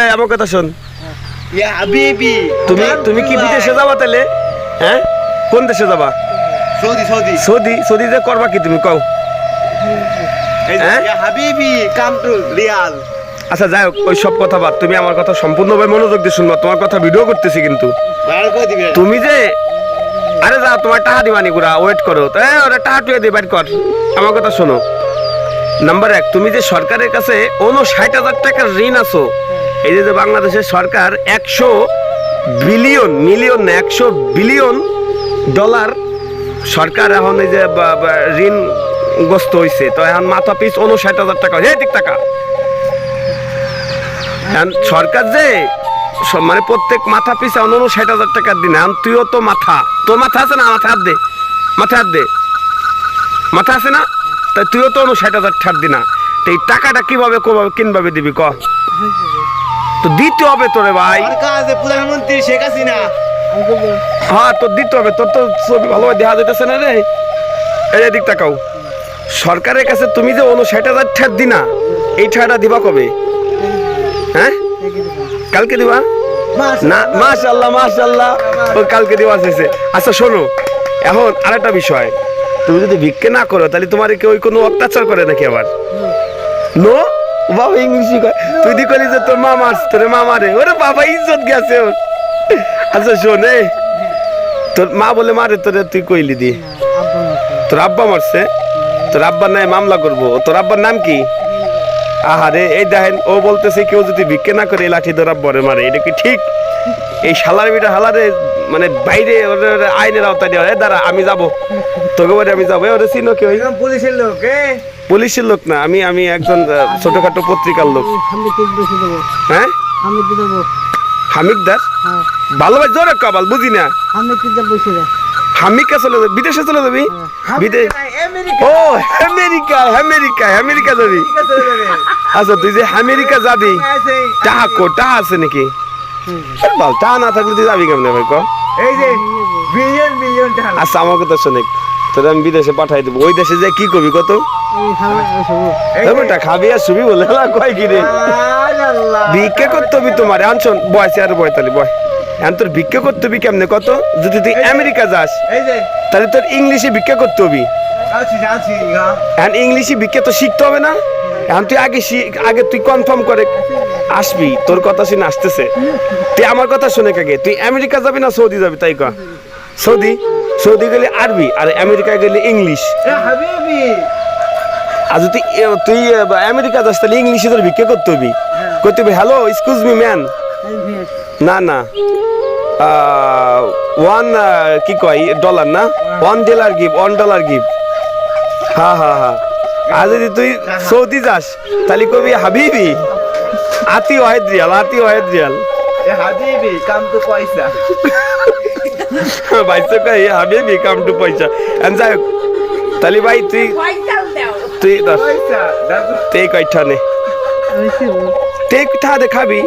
আমার কথা শোন, ইয়া হাবিবি তুমি কি বিদেশে যাবা তাহলে? হ্যাঁ, কোন দেশে যাবা? সৌদি সৌদি সৌদি সৌদি যে করবা কি তুমি কও? হ্যাঁ? ইয়া হাবিবি কাম টু রিয়াল। আচ্ছা যাই হোক, ওই সব কথা বাদ, তুমি আমার কথা সম্পূর্ণভাবে মনোযোগ দিয়ে শুনবা। তোমার কথা ভিডিও করতেছি কিন্তু ভাড়া করে দিবে। তুমি যে আরে যাও, তোমার টাকা দিবানি গুড়া, ওয়েট করো। ওরা টাকা টুয়ে দিয়ে বাইর কর। আমার কথা শোনো, নাম্বার এক, তুমি যে সরকারের কাছে ৫৯,০০০ টাকার ঋণ আছো, এই যে বাংলাদেশের সরকার ১০০ বিলিয়ন, মিলিয়ন না, ১০০ বিলিয়ন ডলার সরকার এখন এই যে ঋণগ্রস্ত হয়েছে, তো এখন মাথা পিস ৫৯,০০০ টাকা, ঠিক টাকা। এখন সরকার যে মানে প্রত্যেক মাথা পিছু ৫৯,০০০ টাকার দিন। এখন তুইও তো মাথা, তোর মাথা আছে না? মাথা হাত দে, মাথা হাত দে, মাথা আছে না? তাই তুইও তো ৫৯,০০০ টাকার দিনা। তো এই টাকাটা কিভাবে কিনভাবে দিবি ক? তো দিতে হবে তোরে ভাই। সরকার যে প্রধানমন্ত্রী শেখ হাসিনা, হ্যাঁ তোর দিতে হবে। তোর তো ছবি ভালোভাবে দেখা যেতেছে না রে। এই দিক তাকাও, সরকারের কাছে তুমি যে ৫৯,০০০ টাকা দিনা, এই টাকাটা দিবা কবে? হ্যাঁ, কালকে দিবা না? মাশাআল্লাহ মাশাআল্লাহ, ও কালকে দিবা চাইছে। আচ্ছা শোনো, এখন আরেকটা বিষয়, তুমি যদি ভিক্ষে না করো তাহলে তোমার কেউ কোনো অত্যাচার করে নাকি আবার? নো বাবা, ইংলিশই কয়। তুই দি কলি যে তোর মা মারছে, তোর মা মারে, ওরে বাবা ইজ্জত গেছে ওর। আচ্ছা শোন, তোর মা বলে মারে তোরে, তুই কইলি দি তোর আব্বা মারছে? তোর আব্বার নাই মামলা করবো। তোর আব্বার নাম কি? আহারে, এই দেখেন, ও বলতেছে কেউ যদি ভিক্ষে না করে লাঠি ধরা বরে মারে, এটা কি ঠিক? এই শালার বিটা হালারে মানে বাইরে আইনের আওতায় দেওয়া। দাঁড়া, আমি যাবো তোকে বাড়ি, আমি যাবো। ওরে চিনো কেউ? পুলিশের লোক। পুলিশের লোক না, আমি আমি একজন ছোটখাটো পত্রিকার লোক। হ্যাঁ, হামিকদার। ভালো ভাই, জোরে কবাল বুঝি না। হামিকা চলে যাবে, বিদেশে চলে যাবি? বিদেশ? ও আমেরিকা, আমেরিকা, আমেরিকা যাবি? আচ্ছা তুই যে আমেরিকা যাবি, টাকা টাকা আছে নাকি? বল, টাকা না থাকলে তুই যাবি কেমনে ভাই ক? এই যে বিলিয়ন বিলিয়ন টাকা। আচ্ছা আমার কথা শোনে, তোর আমি বিদেশে পাঠাই দেবো। ওই দেশে যে কি করবি কত? খাবি আর শুবি বলে কয় কি রে? ভিক্ষা করতে হবি তোমার। এখন শোন, বয়সে আর বয়, তাহলে বয়। এখন তোর ভিক্ষা করতে হবি কেমনে কত? যদি তুই আমেরিকা যাস তাহলে তোর ইংলিশে ভিক্ষা করতে হবি। এখন ইংলিশে ভিক্ষা তো শিখতে হবে না? এখন তুই আগে তুই কনফার্ম করে আসবি, তোর কথা শুনে আসতেছে। তুই আমার কথা শুনে কাকে, তুই আমেরিকা যাবি না সৌদি যাবি? তাই ক। সৌদি, সৌদি গেলে আরবি, আর আমেরিকা গেলে ইংলিশ। আর যদি তুই আমেরিকা যাস তাহলে ইংলিশে তোর ভিক্ষা করতে হবি। করতে হবে, হ্যালো এক্সকিউজ মি ম্যান। না না, ওয়ান কি কয় ডলার না, $1 গিভ, $1 গিভ। হ্যাঁ হ্যাঁ হ্যাঁ। আর যদি তুই সৌদি যাস তাহলে কবি হাবিবি আতি ওয়াহিদ রিয়াল, আতি ওয়াহিদ রিয়াল। হাবিবি কাম টু পয়সা। বাইসে কয় হাবিবি কাম টু পয়সা। যাই হোক, তাহলে ভাই তুই তুই কয়টা নে, তুই ঠা দেখাবি।